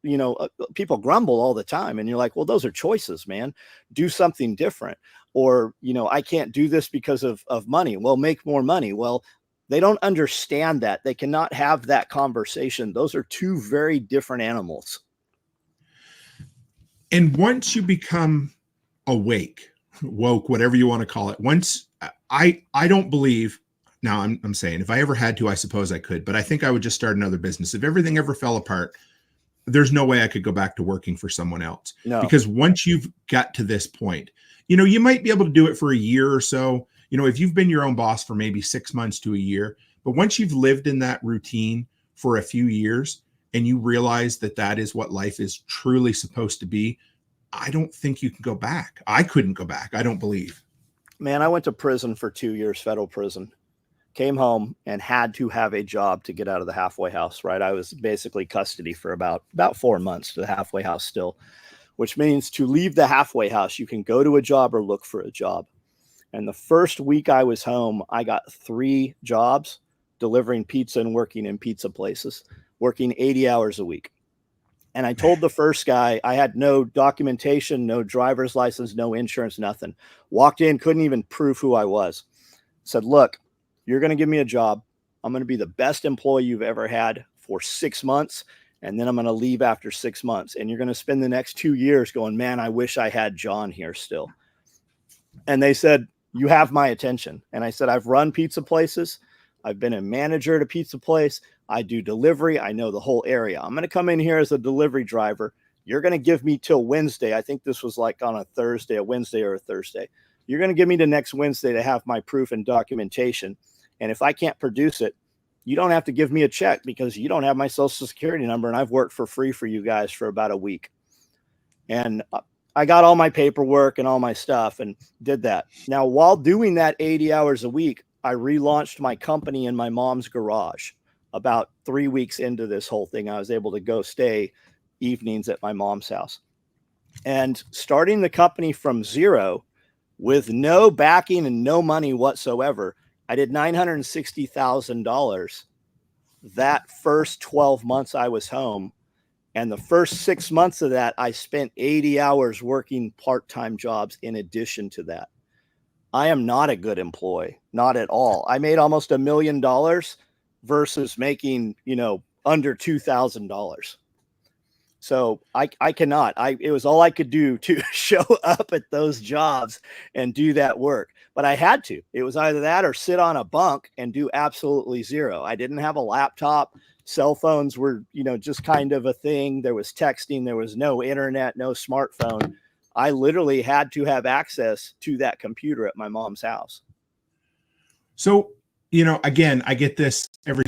people grumble all the time, and you're like, well, those are choices, man. Do something different. Or, I can't do this because of money. Well, make more money. Well, they don't understand that. They cannot have that conversation. Those are two very different animals. And once you become woke, whatever you want to call it, once I don't believe, now I'm saying if I ever had to, I suppose I could, but I think I would just start another business. If everything ever fell apart, there's no way I could go back to working for someone else. No. Because once you've got to this point, you might be able to do it for a year or so, if you've been your own boss for maybe 6 months to a year, but once you've lived in that routine for a few years and you realize that that is what life is truly supposed to be, I don't think you can go back. I couldn't go back. I don't believe. Man, I went to prison for 2 years, federal prison, came home and had to have a job to get out of the halfway house, right? I was basically custody for about 4 months to the halfway house still, which means to leave the halfway house, you can go to a job or look for a job. And the first week I was home, I got 3 jobs delivering pizza and working in pizza places, working 80 hours a week. And I told the first guy I had no documentation, no driver's license, no insurance, nothing. Walked in, couldn't even prove who I was. Said, look, you're going to give me a job. I'm going to be the best employee you've ever had for 6 months. And then I'm going to leave after 6 months. And you're going to spend the next 2 years going, man, I wish I had John here still. And they said, you have my attention. And I said, I've run pizza places. I've been a manager at a pizza place. I do delivery. I know the whole area. I'm going to come in here as a delivery driver. You're going to give me till Wednesday. I think this was like on a Wednesday or a Thursday. You're going to give me to next Wednesday to have my proof and documentation. And if I can't produce it, you don't have to give me a check because you don't have my social security number. And I've worked for free for you guys for about a week. And I got all my paperwork and all my stuff and did that. Now, while doing that 80 hours a week, I relaunched my company in my mom's garage. About 3 weeks into this whole thing, I was able to go stay evenings at my mom's house. And starting the company from zero with no backing and no money whatsoever, I did $960,000 that first 12 months I was home. And the first 6 months of that, I spent 80 hours working part-time jobs in addition to that. I am not a good employee, not at all. I made almost $1 million versus making, under $2,000. So I cannot, it was all I could do to show up at those jobs and do that work, but I had to. It was either that or sit on a bunk and do absolutely zero. I didn't have a laptop. Cell phones were, just kind of a thing. There was texting. There was no internet, no smartphone. I literally had to have access to that computer at my mom's house. So, again, I get this every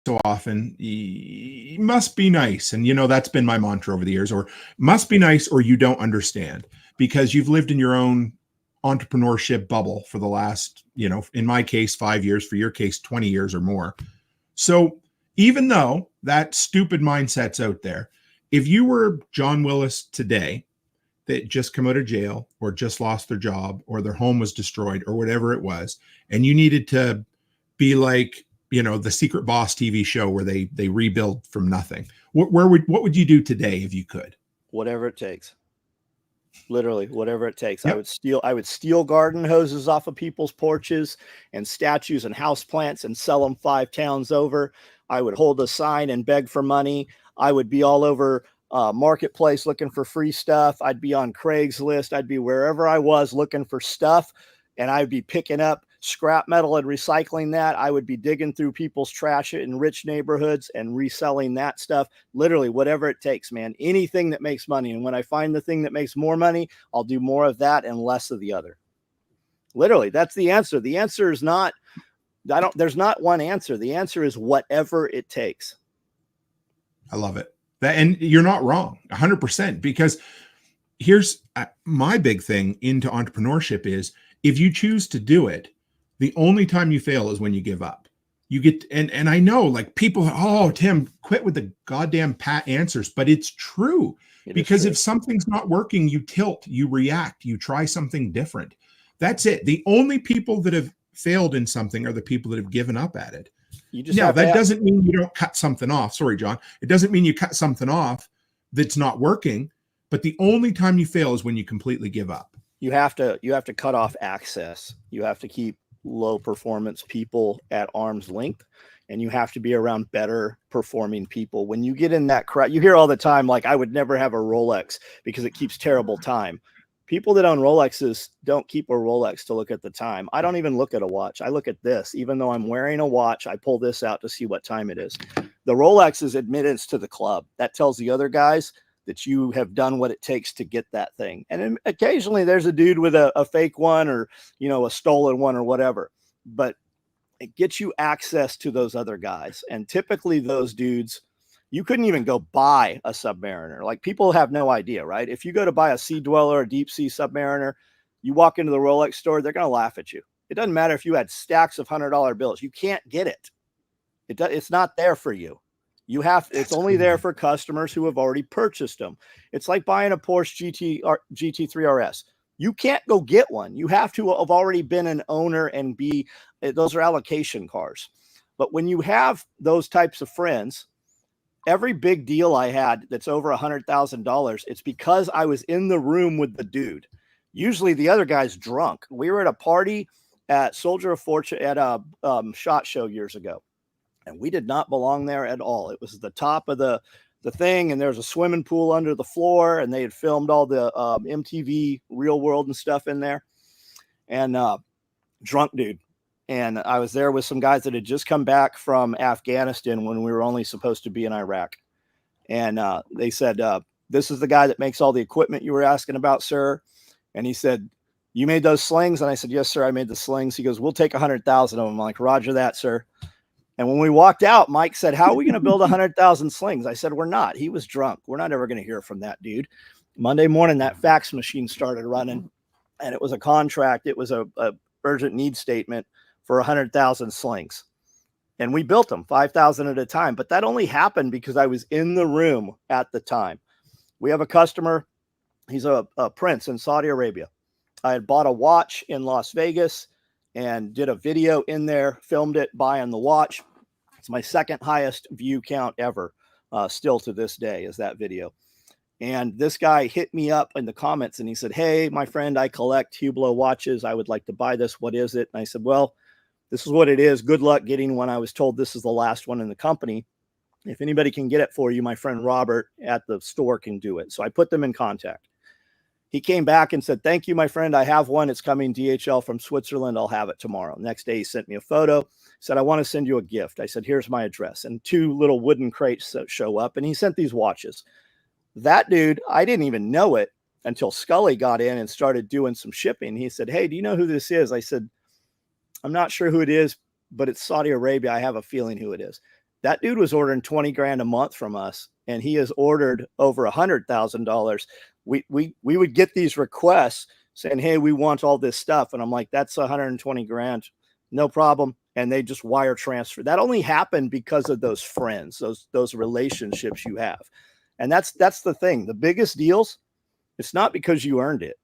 so often. You must be nice. And, that's been my mantra over the years, or must be nice or you don't understand, because you've lived in your own entrepreneurship bubble for the last, in my case, 5 years, for your case, 20 years or more. So even though that stupid mindset's out there, if you were John Willis today, that just come out of jail or just lost their job or their home was destroyed or whatever it was, and you needed to be like, the Secret Boss TV show where they rebuild from nothing, what would you do today if you could? Whatever it takes. Literally, whatever it takes. Yep. I would steal garden hoses off of people's porches and statues and houseplants and sell them 5 towns over. I would hold a sign and beg for money. I would be all over Marketplace looking for free stuff. I'd be on Craigslist. I'd be wherever I was looking for stuff, and I'd be picking up scrap metal and recycling that. I would be digging through people's trash in rich neighborhoods and reselling that stuff. Literally, whatever it takes, man. Anything that makes money. And when I find the thing that makes more money, I'll do more of that and less of the other. Literally, that's the answer. The answer is not, there's not one answer. The answer is whatever it takes. I love it. And you're not wrong 100%, because here's my big thing into entrepreneurship is if you choose to do it, the only time you fail is when you give up. You get, and I know like people, oh, Tim, quit with the goddamn pat answers, but it's true. Because if something's not working, you tilt, you react, you try something different. That's it. The only people that have failed in something are the people that have given up at it. You just now, have to that doesn't mean you don't cut something off. Sorry, John. It doesn't mean you cut something off that's not working, but the only time you fail is when you completely give up. You have to cut off access. You have to keep low performance people at arm's length, and you have to be around better performing people. When you get in that crowd, you hear all the time, like, I would never have a Rolex because it keeps terrible time. People that own Rolexes don't keep a Rolex to look at the time. I don't even look at a watch. I look at this. Even though I'm wearing a watch, I pull this out to see what time it is. The Rolex is admittance to the club. That tells the other guys that you have done what it takes to get that thing. And then occasionally there's a dude with a fake one, or, you know, a stolen one or whatever, but it gets you access to those other guys. And typically those dudes, you couldn't even go buy a Submariner. Like, people have no idea, right? If you go to buy a Sea Dweller or deep sea Submariner, you walk into the Rolex store, they're going to laugh at you. It doesn't matter if you had stacks of $100 bills. You can't get it. It's not there for you. It's only there for customers who have already purchased them. It's like buying a Porsche GT3 RS. You can't go get one. You have to have already been an owner and those are allocation cars. But when you have those types of friends, every big deal I had that's over $100,000, it's because I was in the room with the dude. Usually the other guy's drunk. We were at a party at Soldier of Fortune at a SHOT Show years ago, and we did not belong there at all. It was the top of the thing, and there's a swimming pool under the floor, and they had filmed all the MTV Real World and stuff in there. And drunk dude. And I was there with some guys that had just come back from Afghanistan when we were only supposed to be in Iraq. And they said, this is the guy that makes all the equipment you were asking about, sir. And he said, you made those slings? And I said, yes, sir, I made the slings. He goes, we'll take 100,000 of them. I'm like, roger that, sir. And when we walked out, Mike said, how are we going to build 100,000 slings? I said, we're not. He was drunk. We're not ever going to hear from that dude. Monday morning, that fax machine started running, and it was a contract. It was a urgent need statement for 100,000 slings. And we built them 5,000 at a time. But that only happened because I was in the room at the time. We have a customer. He's a prince in Saudi Arabia. I had bought a watch in Las Vegas and did a video in there, filmed it buying the watch. It's my second highest view count ever, still to this day, is that video. And this guy hit me up in the comments and he said, hey, my friend, I collect Hublot watches. I would like to buy this. What is it? And I said, well, this is what it is. Good luck getting one. I was told this is the last one in the company. If anybody can get it for you, my friend Robert at the store can do it. So I put them in contact. He came back and said, thank you, my friend. I have one. It's coming DHL from Switzerland. I'll have it tomorrow. Next day, he sent me a photo. Said, I want to send you a gift. I said, here's my address. And 2 little wooden crates show up. And he sent these watches. That dude, I didn't even know it until Scully got in and started doing some shipping. He said, hey, do you know who this is? I said, I'm not sure who it is, but it's Saudi Arabia. I have a feeling who it is. That dude was ordering 20 grand a month from us, and he has ordered over $100,000. We would get these requests saying, hey, we want all this stuff. And I'm like, that's 120 grand. No problem. And they just wire transfer. That only happened because of those friends, those relationships you have. And that's the thing. The biggest deals, it's not because you earned it.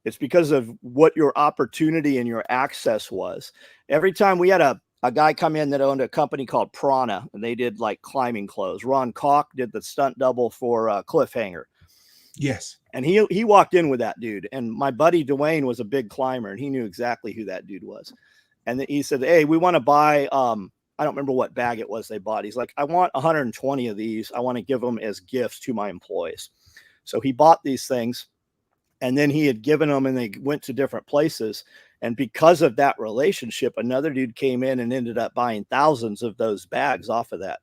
It's because of what your opportunity and your access was. Every time we had a guy come in that owned a company called Prana, and they did like climbing clothes. Ron Koch did the stunt double for Cliffhanger. Yes. And he walked in with that dude. And my buddy Dwayne was a big climber, and he knew exactly who that dude was. And he said, hey, we want to buy, I don't remember what bag it was they bought. He's like, I want 120 of these. I want to give them as gifts to my employees. So he bought these things, and then he had given them, and they went to different places. And because of that relationship, another dude came in and ended up buying thousands of those bags off of that.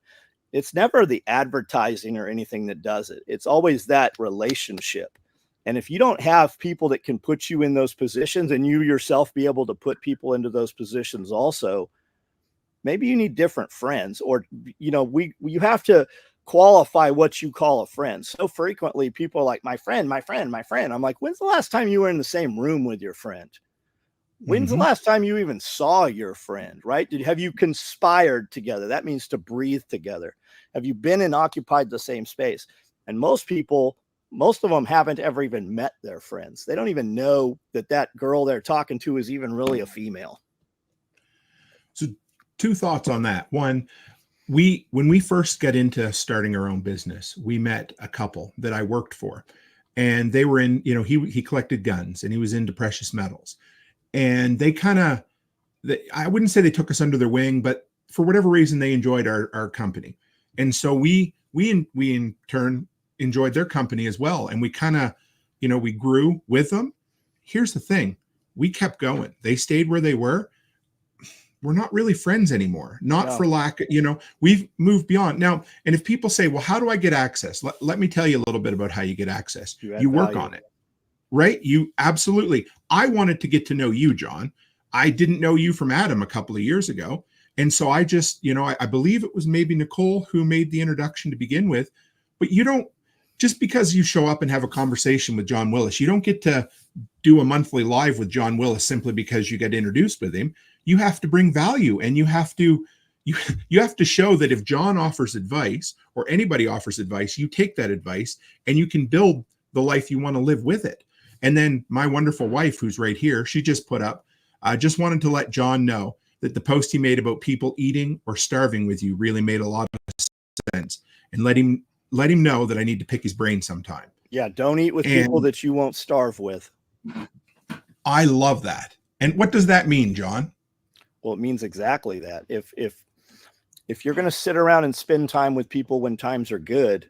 It's never the advertising or anything that does it. It's always that relationship. And if you don't have people that can put you in those positions, and you yourself be able to put people into those positions also, maybe you need different friends, or, you know, you have to qualify what you call a friend. So frequently people are like, my friend, my friend, my friend. I'm like, when's the last time you were in the same room with your friend? When's the last time you even saw your friend, right? Have you conspired together? That means to breathe together. Have you been and occupied the same space? And most of them haven't ever even met their friends. They don't even know that girl they're talking to is even really a female. So two thoughts on that. One, when we first got into starting our own business, we met a couple that I worked for, and they were in, he collected guns and he was into precious metals, and they kind of, I wouldn't say they took us under their wing, but for whatever reason, they enjoyed our company. And so we in turn enjoyed their company as well. And we kind of, we grew with them. Here's the thing. We kept going. They stayed where they were. We're not really friends anymore. Not for lack, we've moved beyond now. And if people say, well, how do I get access? Let me tell you a little bit about how you get access. You work on it, right? You absolutely. I wanted to get to know you, John. I didn't know you from Adam a couple of years ago. And so I just, I believe it was maybe Nicole who made the introduction to begin with, but you don't, just because you show up and have a conversation with John Willis, you don't get to do a monthly live with John Willis simply because you get introduced with him. You have to bring value, and you have to show that if John offers advice or anybody offers advice, you take that advice and you can build the life you want to live with it. And then my wonderful wife, who's right here, she just put up, I just wanted to let John know that the post he made about people eating or starving with you really made a lot of sense, and let him know that I need to pick his brain sometime. Yeah. Don't eat with people that you won't starve with. I love that. And what does that mean, John? Well, it means exactly that. If you're going to sit around and spend time with people when times are good,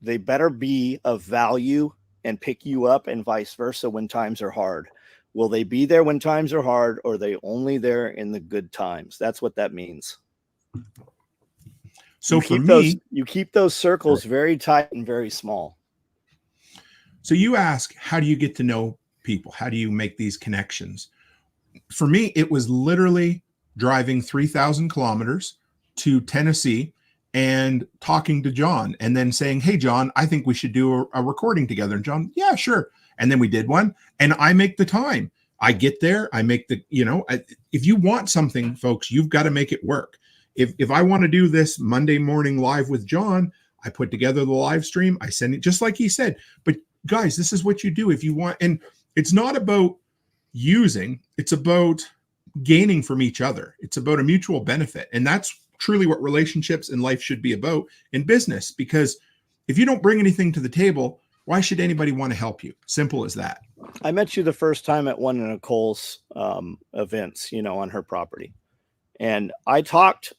they better be of value and pick you up, and vice versa when times are hard. Will they be there when times are hard, or are they only there in the good times? That's what that means. So you keep those circles very tight and very small. So you ask, how do you get to know people? How do you make these connections? For me, it was literally driving 3,000 kilometers to Tennessee and talking to John, and then saying, hey, John, I think we should do a recording together. And John, yeah, sure. And then we did one, and I make the time. I get there. I make the, if you want something, folks, you've got to make it work. If I want to do this Monday morning live with John, I put together the live stream. I send it just like he said. But guys, this is what you do if you want. And it's not about using, it's about gaining from each other. It's about a mutual benefit. And that's truly what relationships and life should be about in business. Because if you don't bring anything to the table, why should anybody want to help you? Simple as that. I met you the first time at one of Nicole's events, on her property. And I talked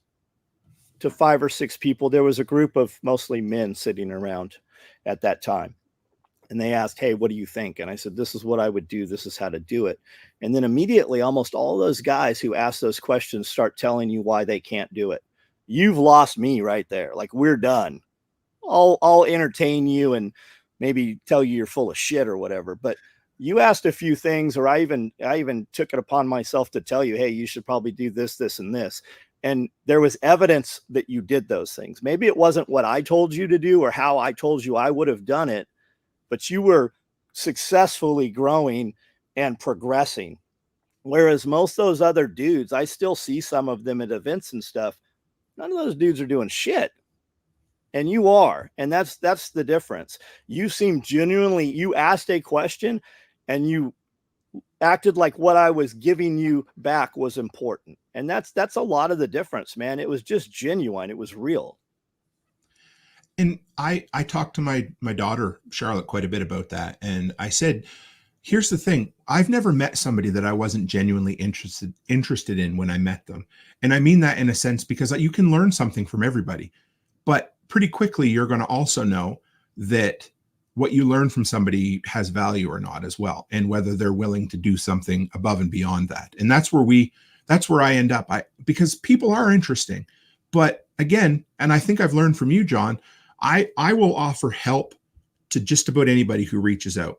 to 5 or 6 people. There was a group of mostly men sitting around at that time. And they asked, hey, what do you think? And I said, this is what I would do. This is how to do it. And then immediately, almost all those guys who ask those questions start telling you why they can't do it. You've lost me right there. Like, we're done. I'll entertain you and maybe tell you you're full of shit or whatever. But you asked a few things, or I even took it upon myself to tell you, hey, you should probably do this, this, and this. And there was evidence that you did those things. Maybe it wasn't what I told you to do or how I told you I would have done it, but you were successfully growing and progressing. Whereas most of those other dudes, I still see some of them at events and stuff. None of those dudes are doing shit. And you are. And that's the difference. You seem genuinely, you asked a question and you acted like what I was giving you back was important. And that's a lot of the difference, man. It was just genuine. It was real. And I talked to my daughter, Charlotte, quite a bit about that. And I said, here's the thing. I've never met somebody that I wasn't genuinely interested in when I met them. And I mean that in a sense, because you can learn something from everybody, but pretty quickly, you're going to also know that what you learn from somebody has value or not as well, and whether they're willing to do something above and beyond that. And that's where I end up. Because people are interesting, but again, and I think I've learned from you, John, I will offer help to just about anybody who reaches out.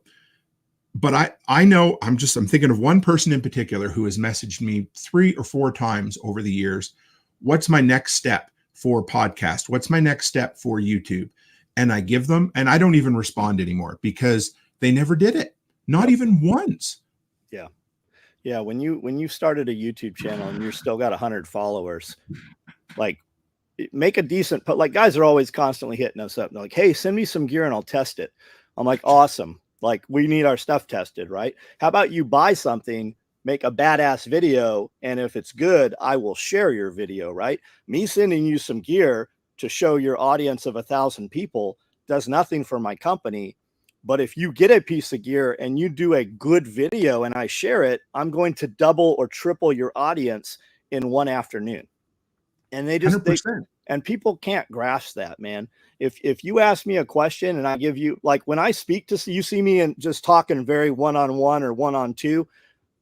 But I know I'm thinking of one person in particular who has messaged me 3 or 4 times over the years. What's my next step for podcast? What's my next step for YouTube? And I give them, and I don't even respond anymore because they never did it. Not even once. Yeah. Yeah. When you started a YouTube channel and you're still got 100 followers, like, make a decent, but like, guys are always constantly hitting us up. They're like, hey, send me some gear and I'll test it. I'm like, awesome. Like, we need our stuff tested, right? How about you buy something make a badass video. And if it's good, I will share your video, right? Me sending you some gear to show your audience of 1,000 people does nothing for my company. But if you get a piece of gear and you do a good video and I share it, I'm going to double or triple your audience in one afternoon. And they just, and people can't grasp that, man. If you ask me a question and I give you, like when I speak to you, see me and just talking very one-on-one or one-on-two,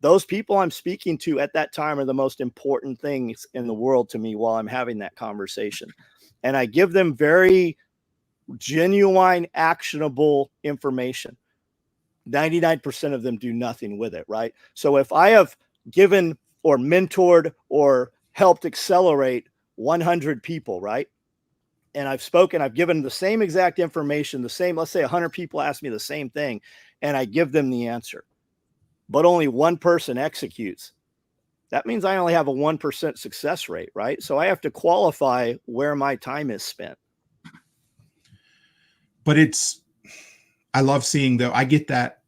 those people I'm speaking to at that time are the most important things in the world to me while I'm having that conversation. And I give them very genuine, actionable information. 99% of them do nothing with it, right? So if I have given or mentored or helped accelerate 100 people, right? And I've given the same exact information, let's say 100 people ask me the same thing, and I give them the answer, but only one person executes. That means I only have a 1% success rate, right? So I have to qualify where my time is spent. But I love seeing though, I get that.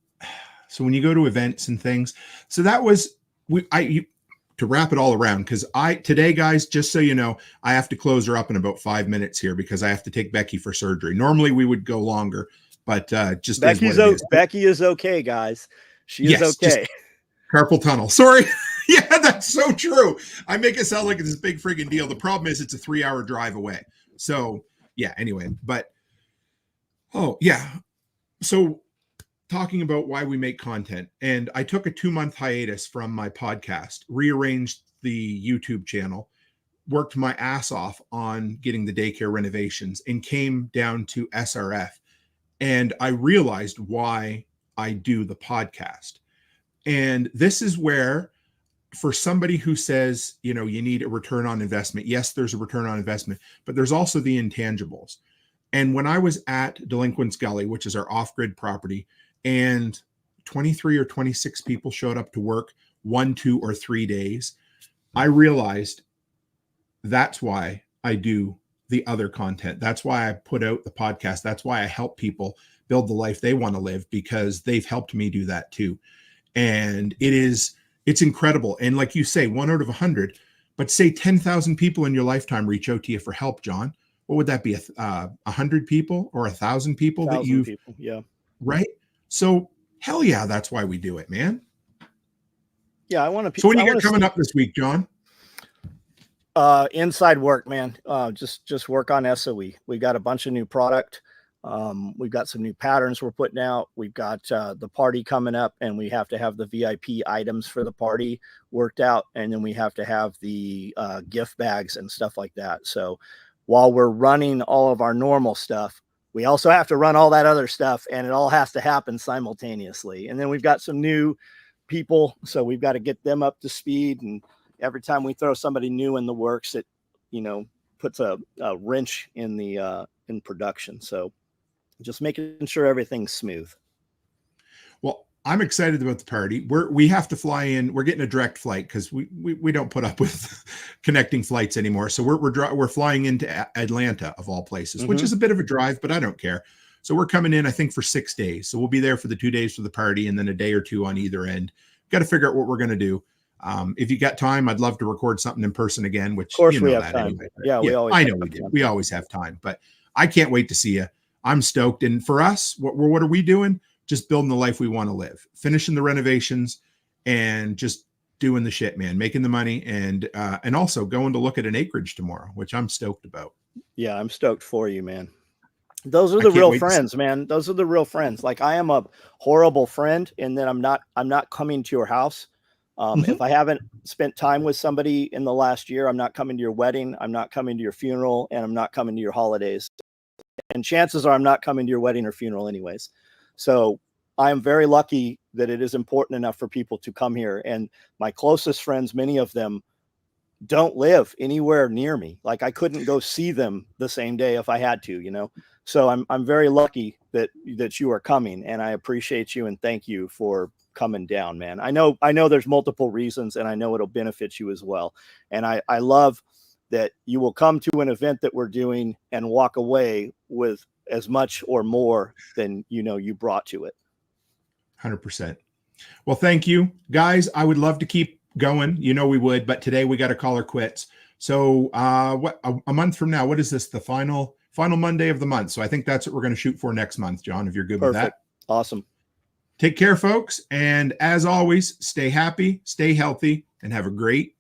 So when you go to events and things, so that was, to wrap it all around, because today, guys, just so you know, I have to close her up in about 5 minutes here because I have to take Becky for surgery. Normally we would go longer, but just Becky is okay, guys. She is okay. Carpal tunnel. Sorry. Yeah, that's so true. I make it sound like it's this big friggin' deal. The problem is it's a 3-hour drive away. So yeah, anyway, but so talking about why we make content, and I took a 2-month hiatus from my podcast, rearranged the YouTube channel, worked my ass off on getting the daycare renovations, and came down to SRF. And I realized why I do the podcast. And this is where, for somebody who says, you need a return on investment, yes, there's a return on investment, but there's also the intangibles. And when I was at Delinquent's Gully, which is our off-grid property, and 23 or 26 people showed up to work 1, 2, or 3 days, I realized that's why I do the other content. That's why I put out the podcast. That's why I help people build the life they want to live, because they've helped me do that too. And it's incredible. And like you say, 1 out of 100, but say 10,000 people in your lifetime reach out to you for help, John. What would that be? 100 people or 1,000 people that you've, yeah. Right. So hell yeah, that's why we do it, man. Yeah. I want to. So when you got coming up this week, John? Inside work, man. Just work on SOE. We got a bunch of new product. We've got some new patterns we're putting out. We've got the party coming up, and we have to have the VIP items for the party worked out. And then we have to have the gift bags and stuff like that. So while we're running all of our normal stuff, we also have to run all that other stuff, and it all has to happen simultaneously. And then we've got some new people, so we've got to get them up to speed. And every time we throw somebody new in the works, it, puts a wrench in the in production. So just making sure everything's smooth. Well, I'm excited about the party. We have to fly in. We're getting a direct flight because we don't put up with connecting flights anymore. So we're flying into Atlanta, of all places, which is a bit of a drive, but I don't care. So we're coming in, I think, for 6 days. So we'll be there for the 2 days for the party, and then a day or two on either end. Got to figure out what we're going to do. If you got time, I'd love to record something in person again, which of course we have time. Anyway. Yeah, we always. I know we do. We always have time, but I can't wait to see you. I'm stoked. And for us, what are we doing? Just building the life we want to live, finishing the renovations, and just doing the shit, man, making the money, and also going to look at an acreage tomorrow, which I'm stoked about. Yeah, I'm stoked for you, man. Those are the real friends, man. Those are the real friends. Like, I am a horrible friend, and then I'm not coming to your house. If I haven't spent time with somebody in the last year, I'm not coming to your wedding, I'm not coming to your funeral, and I'm not coming to your holidays. And chances are I'm not coming to your wedding or funeral anyways. So I am very lucky that it is important enough for people to come here. And my closest friends, many of them, don't live anywhere near me. Like, I couldn't go see them the same day if I had to, So I'm very lucky that you are coming, and I appreciate you and thank you for coming down, man. I know there's multiple reasons, and I know it'll benefit you as well. And I love that you will come to an event that we're doing and walk away with as much or more than you brought to it. 100%. Well, thank you, guys. I would love to keep going. You know we would, but today we got to call her quits. So what a month from now, what is this? The final Monday of the month. So I think that's what we're going to shoot for next month, John, if you're good with that. Awesome. Take care, folks. And as always, stay happy, stay healthy, and have a great